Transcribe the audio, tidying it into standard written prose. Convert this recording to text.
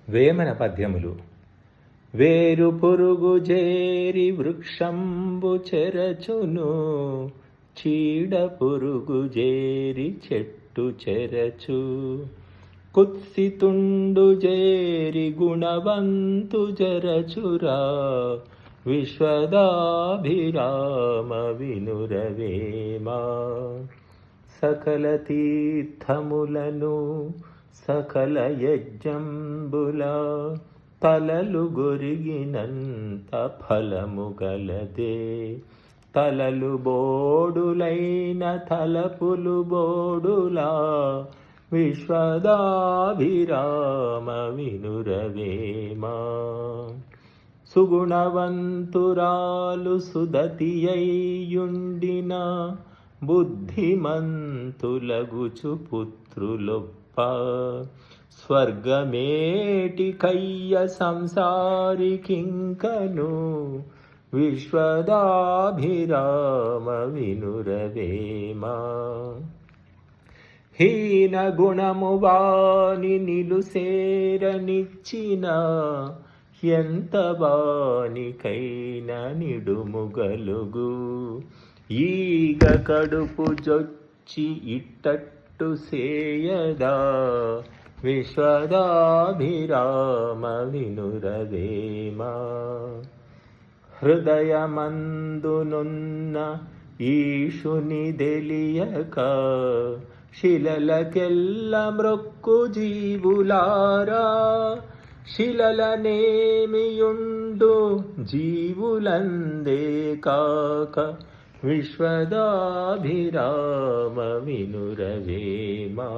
వేమన పద్యములు. వేరు పురుగు జేరి వృక్షంబు చెరచును, చీడ పురుగు జేరి చెట్టు చెరచు. కుత్సితుండు జేరి గుణవంతు జరచురా, విశ్వదాభిరామ వినురవేమా. సకల తీర్థములను సకల యజ్ఞంబుల తలలు గొరిగినంత ఫలము గలదే. తలలు బోడులైన తలపులు బోడులా, విశ్వదాభిరామ వినురవేమా. సుగుణవంతురాలు సుదతియైయుండిన బుద్ధిమంతులగుచు పుత్రులొప్ప. స్వర్గమేటి కయ్య సంసారికింకను, విశ్వదాభిరామ వినురవేమా. హీన గుణము వాని నిలుసేరనిచ్చిన, ఎంత వానికైన నిడుముగలుగు. ఈగ కడుపు జొచ్చి ఇట్టట్టు సేయదా, విశ్వదాభిరామ వినురవేమా. హృదయమందునున్న ఈశుని దెలియక, శిలలకెల్ల మ్రొక్కు జీవులారా. శిలలనేమియుండు జీవులందే కాక, విశ్వదాభిరామ వినురవేమా.